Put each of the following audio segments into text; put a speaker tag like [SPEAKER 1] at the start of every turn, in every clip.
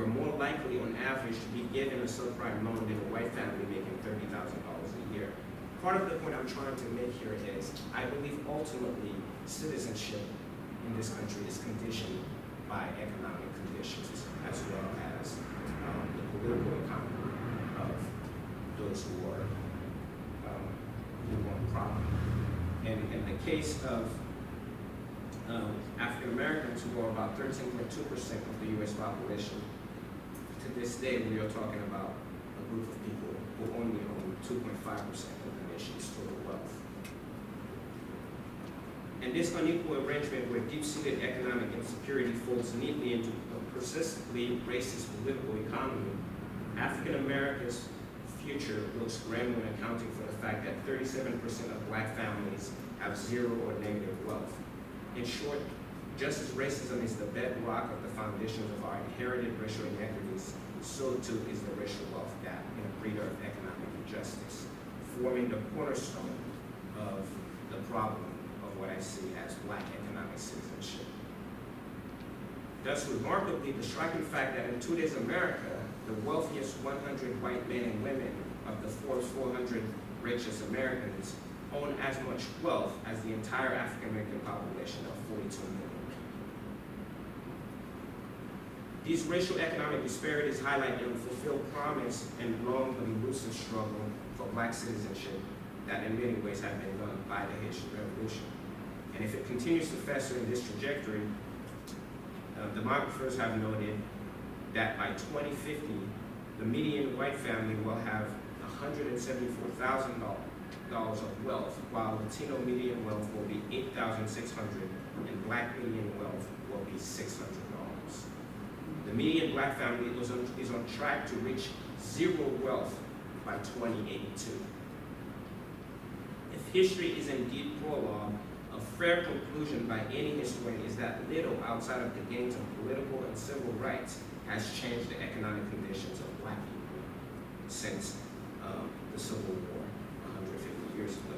[SPEAKER 1] were more likely on average to be given a subprime loan than a white family making $30,000 a year. Part of the point I'm trying to make here is, I believe ultimately citizenship in this country is conditioned by economic conditions as well as the political economy of those who are who want property. And in the case of African Americans, who are about 13.2% of the U.S. population, to this day we are talking about a group of people who only own 2.5% of the nation's total wealth. And this unequal arrangement where deep-seated economic insecurity folds neatly into a persistently racist political economy, African America's future looks grim when accounting for the fact that 37% of black families have zero or negative wealth. In short, just as racism is the bedrock of the foundations of our inherited racial inequities, so too is the racial wealth gap and a breeder of economic injustice, forming the cornerstone of the problem of what I see as black economic citizenship. Thus, remarkably, the striking fact that in today's America, the wealthiest 100 white men and women of the Forbes 400 richest Americans own as much wealth as the entire African American population of 42 million. These racial economic disparities highlight the unfulfilled promise and long but elusive struggle for black citizenship that in many ways have been done by the Haitian Revolution. And if it continues to fester in this trajectory, demographers have noted that by 2050, the median white family will have $174,000 of wealth, while Latino median wealth will be $8,600 and black median wealth will be $600. The median black family is on track to reach zero wealth by 2082. If history is indeed prologue, a fair conclusion by any historian is that little outside of the gains of political and civil rights has changed the economic conditions of black people since the Civil War 150 years ago.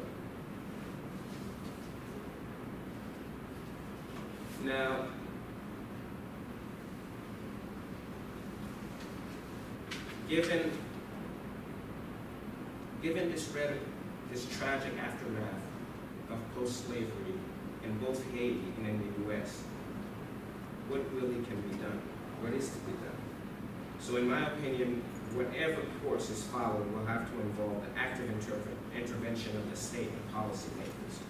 [SPEAKER 1] Now, given this tragic aftermath of post-slavery in both Haiti and in the U.S., what really can be done? What is to be done? So in my opinion, whatever course is followed will have to involve the active intervention of the state and policymakers.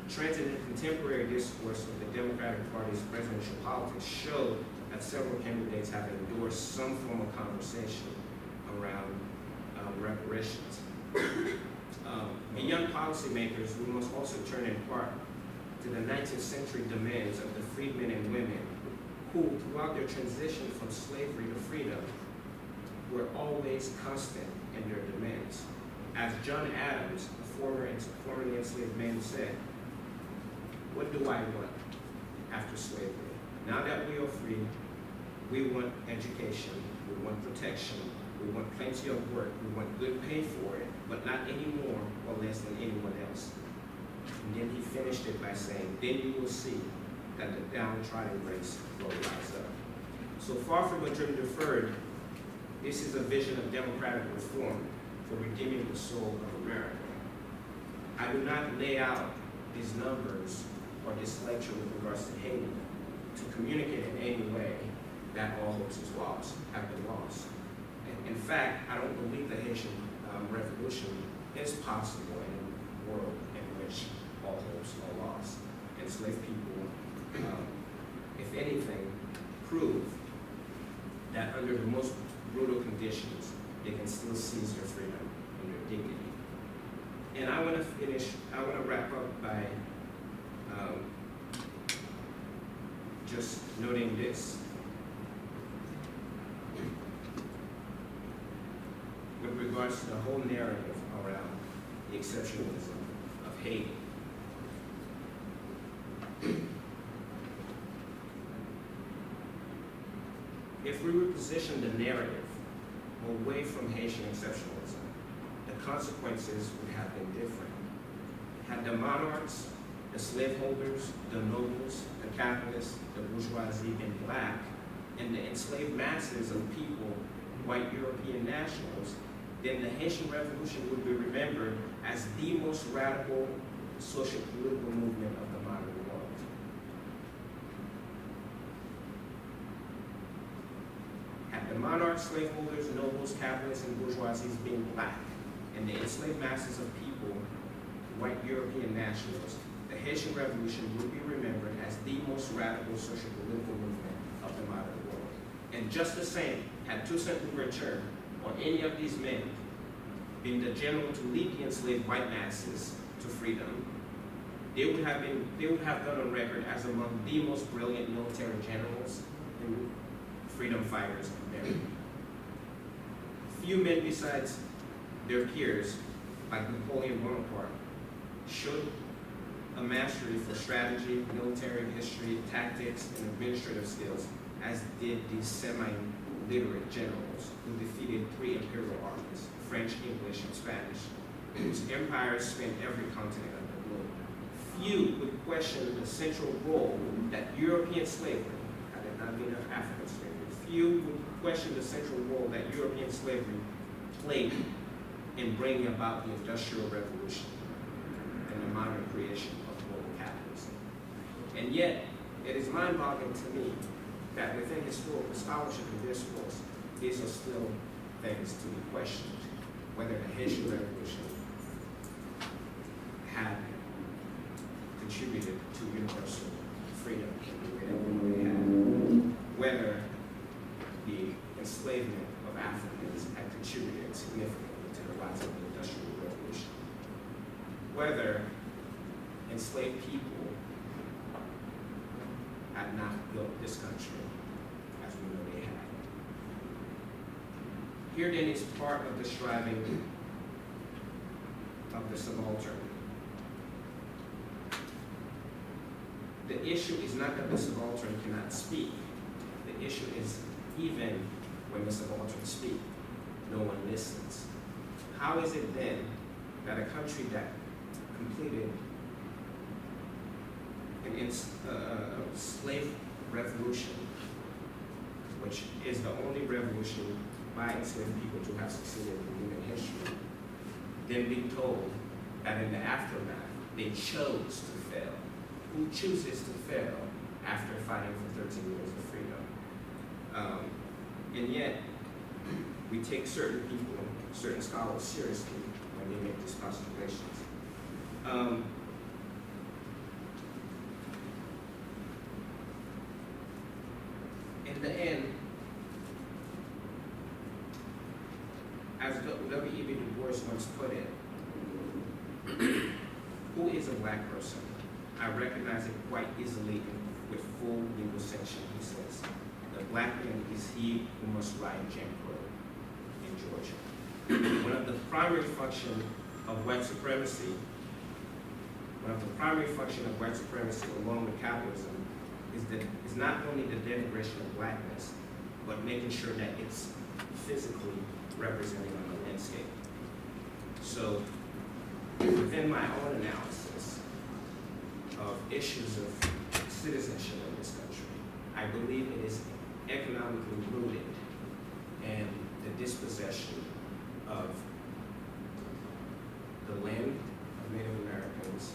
[SPEAKER 1] Trends in the contemporary discourse of the Democratic Party's presidential politics show that several candidates have endorsed some form of conversation around reparations. Beyond policymakers, we must also turn in part to the 19th century demands of the freedmen and women who, throughout their transition from slavery to freedom, were always constant in their demands. As John Adams, a formerly enslaved man, said, "What do I want after slavery? Now that we are free, we want education, we want protection, we want plenty of work, we want good pay for it, but not any more or less than anyone else." And then he finished it by saying, "Then you will see that the downtrodden race will rise up." So far from a dream deferred, this is a vision of democratic reform for redeeming the soul of America. I do not lay out these numbers or this lecture with regards to Haiti to communicate in any way that all hopes have been lost. In fact, I don't believe the Haitian Revolution is possible in a world in which all hopes are lost. Enslaved people, if anything, prove that under the most brutal conditions, they can still seize their freedom and their dignity. And I want to wrap up by just noting this. With regards to the whole narrative around the exceptionalism of Haiti. If we reposition the narrative away from Haitian exceptionalism, the consequences would have been different. Had the monarchs, the slaveholders, the nobles, the capitalists, the bourgeoisie been black, and the enslaved masses of people white European nationals, then the Haitian Revolution would be remembered as the most radical social political movement of the modern world. Had the monarchs, slaveholders, nobles, capitalists, and bourgeoisies been black, and the enslaved masses of people, white European nationals, the Haitian Revolution would be remembered as the most radical social political movement of the modern world. And just the same, had Toussaint Louverture or any of these men been the general to lead the enslaved white masses to freedom, they would have gone on record as among the most brilliant military generals and freedom fighters of America. Few men besides their peers, like Napoleon Bonaparte, showed a mastery for strategy, military history, tactics, and administrative skills, as did these semi-literate generals who defeated 3 imperial armies, French, English, and Spanish, whose empires spanned every continent of the globe. Few would question the central role that European slavery, had it not been of African slavery, few would question the central role that European slavery played in bringing about the Industrial Revolution and the modern creation of global capitalism. And yet, it is mind-boggling to me that within historical scholarship and discourse, these are still things to be questioned, whether the Haitian Revolution had contributed to universal freedom in the way that we had, whether the enslavement of Africans had contributed significantly to the rise of the Industrial Revolution, whether enslaved people had not built this country as we know they had. Here then is part of the striving of the subaltern. The issue is not that the subaltern cannot speak. The issue is even when the subaltern speaks, no one listens. How is it then that a country that completed a slave revolution, which is the only revolution by enslaved people to have succeeded in human history, then being told that in the aftermath they chose to fail? Who chooses to fail after fighting for 13 years of freedom? And yet, we take certain people, certain scholars seriously when they make these postulations. In the end, as W.E.B. Du Bois once put it, who is a black person? I recognize it quite easily with full legal sanction, he says. The black man is he who must ride Jim Crow in Georgia. One of the primary functions of white supremacy, along with capitalism, is not only the denigration of blackness, but making sure that it's physically represented on the landscape. So, within my own analysis of issues of citizenship in this country, I believe it is economically rooted in the dispossession of the land of Native Americans,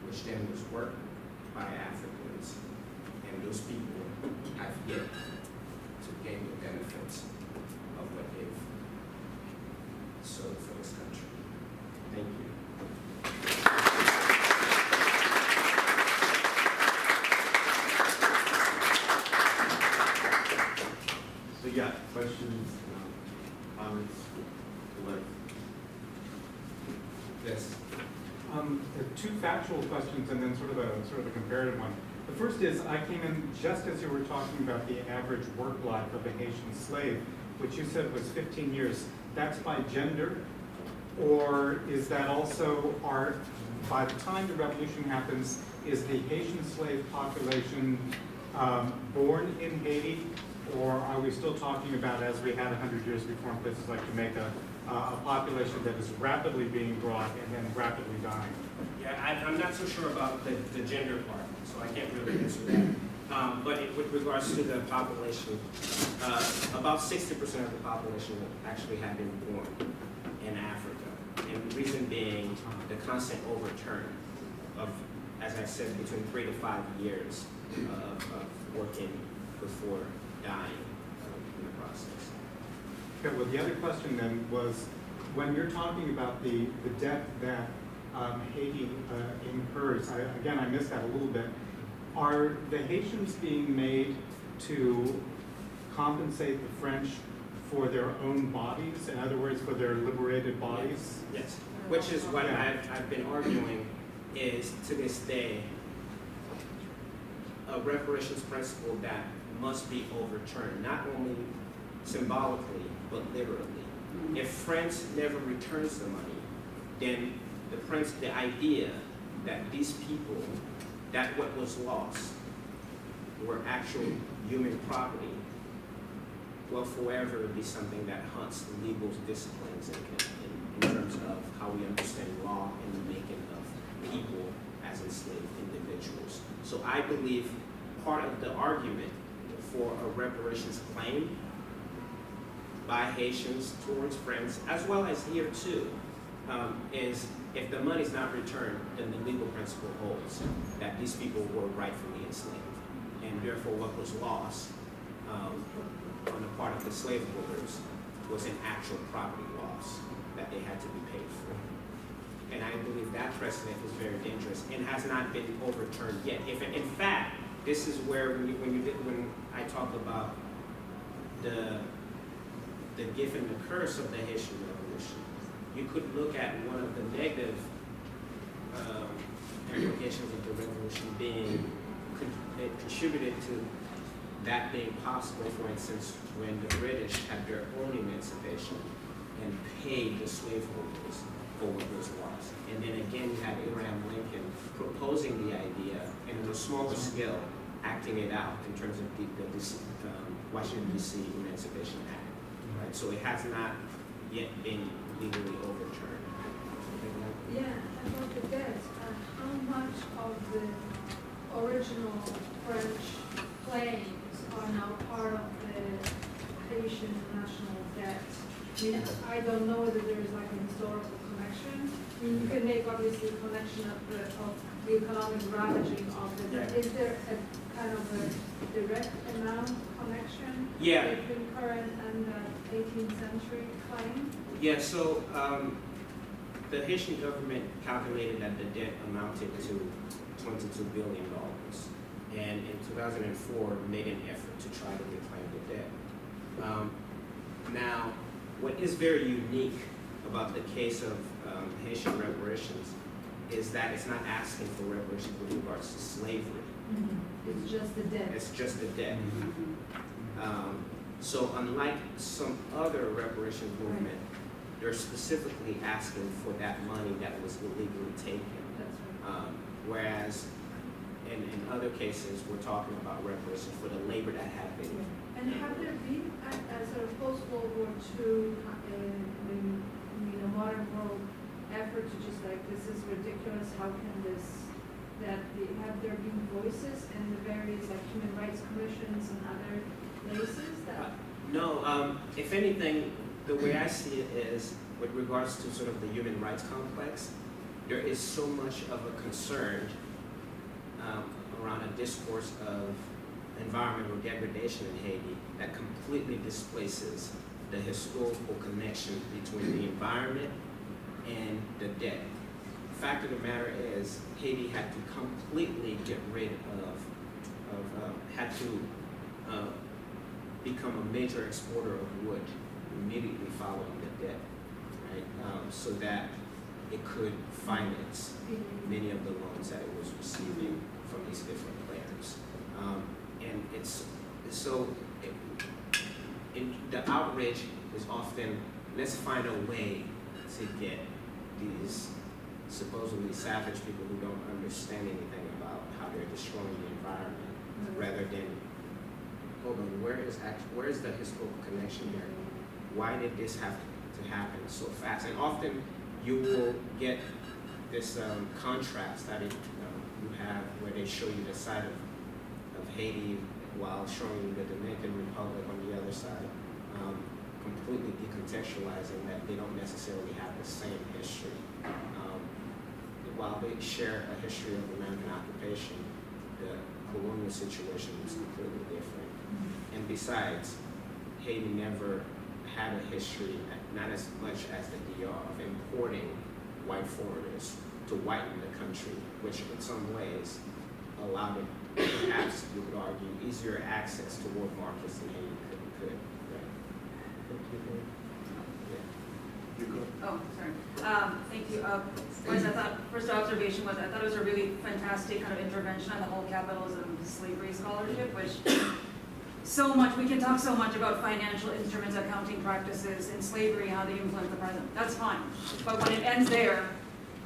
[SPEAKER 1] which then was worked by Africans, and those people have yet to gain the benefits of what they've sowed for this country. Thank you.
[SPEAKER 2] So yeah, questions, comments, Liz?
[SPEAKER 1] Yes.
[SPEAKER 3] Two factual questions and then sort of a comparative one. The first is, I came in just as you were talking about the average work life of a Haitian slave, which you said was 15 years. That's by gender, or is that also by the time the revolution happens, is the Haitian slave population born in Haiti, or are we still talking about, as we had 100 years before in places like Jamaica, a population that is rapidly being brought and then rapidly dying?
[SPEAKER 1] Yeah, I'm not so sure about the gender part, so I can't really answer that. With regards to the population, about 60% of the population actually have been born in Africa. And the reason being the constant overturn of, as I said, between 3 to 5 years of working before dying in the process.
[SPEAKER 3] Okay, well, the other question then was, when you're talking about the debt that Haiti incurs, again, I missed that a little bit, are the Haitians being made to compensate the French for their own bodies? In other words, for their liberated bodies?
[SPEAKER 1] Yes, which is what I've been arguing is, to this day, a reparations principle that must be overturned, not only symbolically, but literally. If France never returns the money, then the idea that these people, that what was lost were actual human property, will forever be something that haunts the legal disciplines in terms of how we understand law and the making of people as enslaved individuals. So I believe part of the argument for a reparations claim by Haitians towards France, as well as here too, is if the money's not returned, then the legal principle holds that these people were rightfully enslaved. And therefore what was lost on the part of the slaveholders was an actual property loss that they had to be paid for. And I believe that precedent is very dangerous and has not been overturned yet. If in fact, this is where when I talk about the gift and the curse of the Haitian Revolution, you could look at one of the negative implications of the revolution being it contributed to that being possible. For instance, when the British had their own emancipation and paid the slaveholders for what was lost. And then again, you had Abraham Lincoln proposing the idea, and on a smaller scale, acting it out in terms of the Washington, D.C. Emancipation Act. Right? So it has not yet been legally overturned.
[SPEAKER 4] Yeah, about the debt, how much of the original French claims are now part of the Haitian national debt? I mean, I don't know whether there is like a historical connection. I mean, you can make obviously a connection of the economic ravaging of the debt. Is there a kind of a direct amount connection between current and the 18th century claim?
[SPEAKER 1] Yeah, so the Haitian government calculated that the debt amounted to $22 billion. And in 2004, made an effort to try to reclaim the debt. Now, what is very unique about the case of Haitian reparations is that it's not asking for reparations with regards to slavery.
[SPEAKER 4] Mm-hmm. It's just the debt.
[SPEAKER 1] It's just the debt. So unlike some other reparations movement, they're specifically asking for that money that was illegally taken.
[SPEAKER 4] That's right.
[SPEAKER 1] Whereas in other cases, we're talking about reparations for the labor that had been.
[SPEAKER 4] Yeah. And have there been, as a post-World War II, in a modern world, effort to just like, this is ridiculous, how can this, have there been voices in the various like human rights commissions and other places that?
[SPEAKER 1] No, if anything, the way I see it is, with regards to sort of the human rights complex, there is so much of a concern around a discourse of environmental degradation in Haiti that completely displaces the historical connection between the environment and the debt. The fact of the matter is, Haiti had to completely get rid had to become a major exporter of wood immediately following the debt, right? So that it could finance many of the loans that it was receiving from these different players. And it's so the outrage is often, let's find a way to get these supposedly savage people who don't understand anything about how they're destroying the environment, rather than, hold on, where is the historical connection here? Why did this have to happen so fast? And often you will get this contrast that you have where they show you the side of Haiti while showing the Dominican Republic on the other side, completely decontextualizing that they don't necessarily have the same history. While they share a history of American occupation, the colonial situation was completely different. And besides, Haiti never had a history, not as much as the DR, of importing white foreigners to whiten the country, which in some ways allowed it, perhaps you could argue, easier access to work markets than Haiti could. Right?
[SPEAKER 2] You go.
[SPEAKER 5] Oh, sorry. Thank you. First observation was I thought it was a really fantastic kind of intervention on the whole capitalism slavery scholarship, which so much, we can talk so much about financial instruments, accounting practices, and slavery, how they influence the present. That's fine. But when it ends there,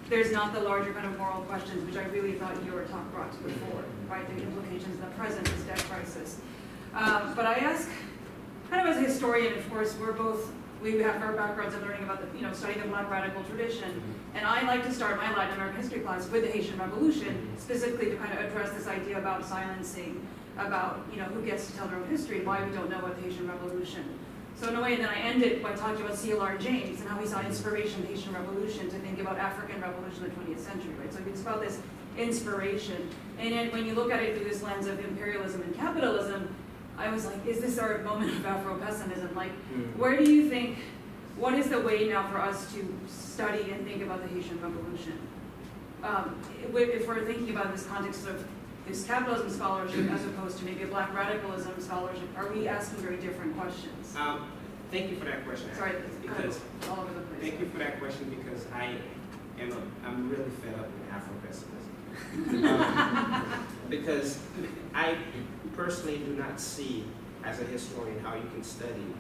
[SPEAKER 5] there's not the larger kind of moral questions, which I really thought your talk brought to the fore, right? The implications in the present, this debt crisis. But I ask, kind of as a historian, of course, we have our backgrounds in learning about the, studying the Black radical tradition. And I like to start my Latin American history class with the Haitian Revolution, specifically to kind of address this idea about silencing, about, who gets to tell their own history, why we don't know about the Haitian Revolution. So in a way, and then I ended by talking about C.L.R. James and how he saw inspiration in the Haitian Revolution to think about African revolution in the 20th century, right? So it's about this inspiration. And then when you look at it through this lens of imperialism and capitalism, I was like, is this our moment of Afro-pessimism? Like, where do you think, what is the way now for us to study and think about the Haitian Revolution? If we're thinking about this context of this capitalism scholarship as opposed to maybe a Black radicalism scholarship, are we asking very different questions?
[SPEAKER 1] Thank you for that question.
[SPEAKER 5] Sorry, it's
[SPEAKER 1] because
[SPEAKER 5] all over the place.
[SPEAKER 1] thank you for that question because I'm really fed up with Afro-pessimism. Because I personally do not see, as a historian, how you can study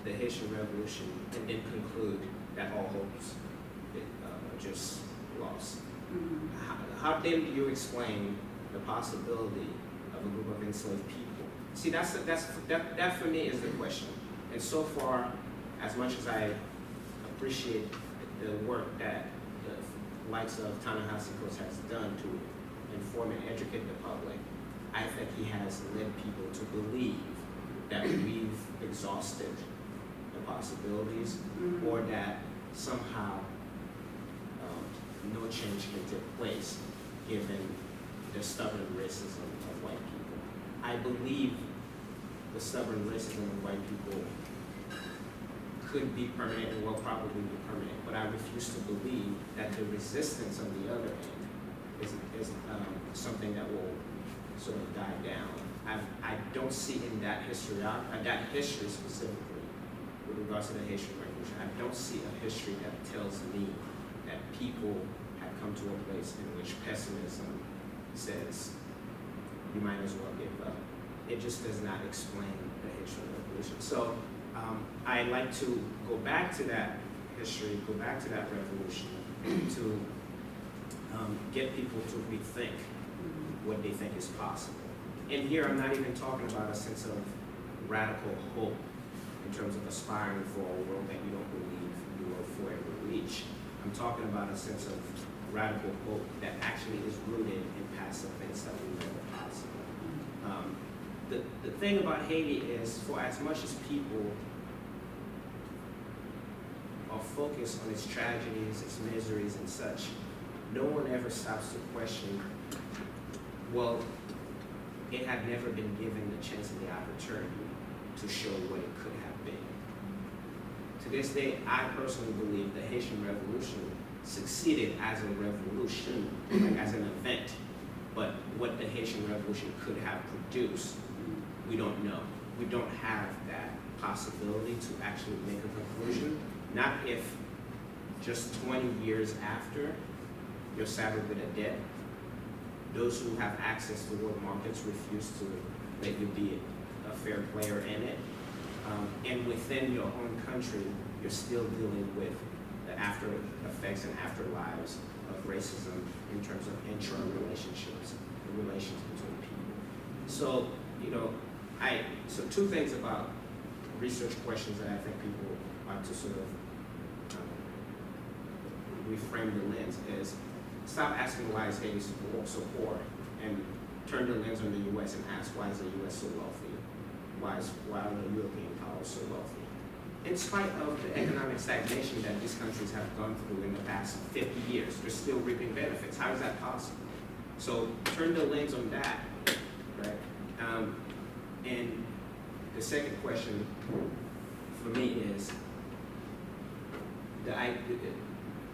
[SPEAKER 1] the Haitian Revolution and then conclude that all hopes are just lost. How then do you explain the possibility of a group of enslaved people? See, that for me is the question. And so far, as much as I appreciate the work that the likes of Ta-Nehisi Coates has done to inform and educate the public, I think he has led people to believe that we've exhausted the possibilities, or that somehow no change can take place given the stubborn racism of white people. I believe the stubborn racism of white people could be permanent and will probably be permanent, but I refuse to believe that the resistance on the other end is something that will sort of die down. I don't see in that history specifically, with regards to the Haitian Revolution, I don't see a history that tells me that people have come to a place in which pessimism says you might as well give up. It just does not explain the Haitian Revolution. So I like to go back to that history, go back to that revolution, to get people to rethink what they think is possible. And here I'm not even talking about a sense of radical hope in terms of aspiring for a world that you don't believe you will forever reach. I'm talking about a sense of radical hope that actually is rooted in past events that we know are possible. The thing about Haiti is, for as much as people are focused on its tragedies, its miseries and such, no one ever stops to question, well, it had never been given the chance and the opportunity to show what it could have been. To this day, I personally believe the Haitian Revolution succeeded as a revolution, like as an event, but what the Haitian Revolution could have produced, we don't know. We don't have that possibility to actually make a conclusion, not if just 20 years after you're saddled with a debt, those who have access to world markets refuse to let you be a fair player in it. And within your own country, you're still dealing with the after effects and afterlives of racism in terms of intra-relationships, the relations between people. So, so two things about research questions that I think people ought to sort of reframe the lens is, stop asking why is Haiti so poor, and turn the lens on the U.S. and ask, why is the U.S. so wealthy? Why are the European powers so wealthy? In spite of the economic stagnation that these countries have gone through in the past 50 years, they're still reaping benefits. How is that possible? So turn the lens on that, right? And the second question for me is,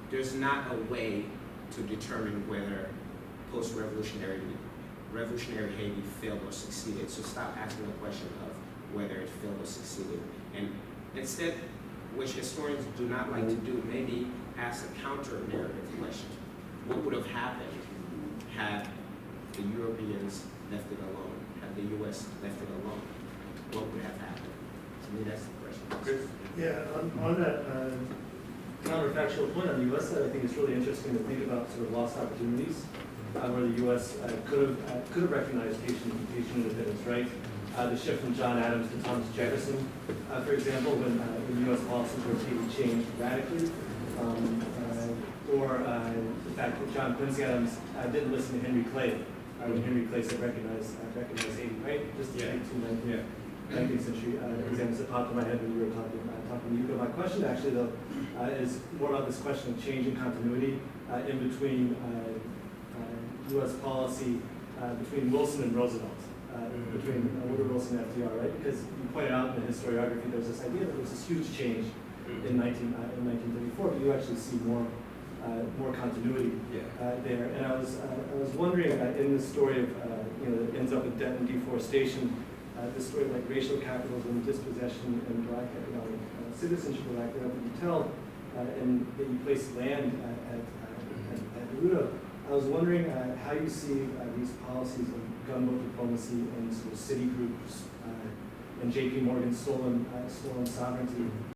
[SPEAKER 1] there's not a way to determine whether post-revolutionary Haiti failed or succeeded. So stop asking the question of whether it failed or succeeded. And instead, which historians do not like to do, maybe ask a counter-narrative question. What would have happened had the Europeans left it alone? Had the U.S. left it alone? What would have happened? To me, that's the question.
[SPEAKER 2] Chris?
[SPEAKER 6] Yeah, on that counterfactual point on the U.S. side, I think it's really interesting to think about sort of lost opportunities where the U.S. could have recognized Haitian independence, right? The shift from John Adams to Thomas Jefferson, for example, when U.S. policies were changed radically, or the fact that John Quincy Adams didn't listen to Henry Clay when Henry Clay said recognize Haiti, right? Just to take two 19th century examples that popped in my head when you were talking to you. But my question actually, though, is more about this question of change in continuity in between U.S. policy between Wilson and Roosevelt, between Woodrow Wilson and FDR, right? Because you pointed out in the historiography there was this idea that there was this huge change in 1934, but you actually see more continuity there. And I was wondering in this story of that ends up with debt and deforestation. This story of like racial capitalism, dispossession, and black economic citizenship, black economic, you tell, and that you place land at the root of. I was wondering how you see these policies of gunboat diplomacy and sort of city groups and J.P. Morgan's stolen sovereignty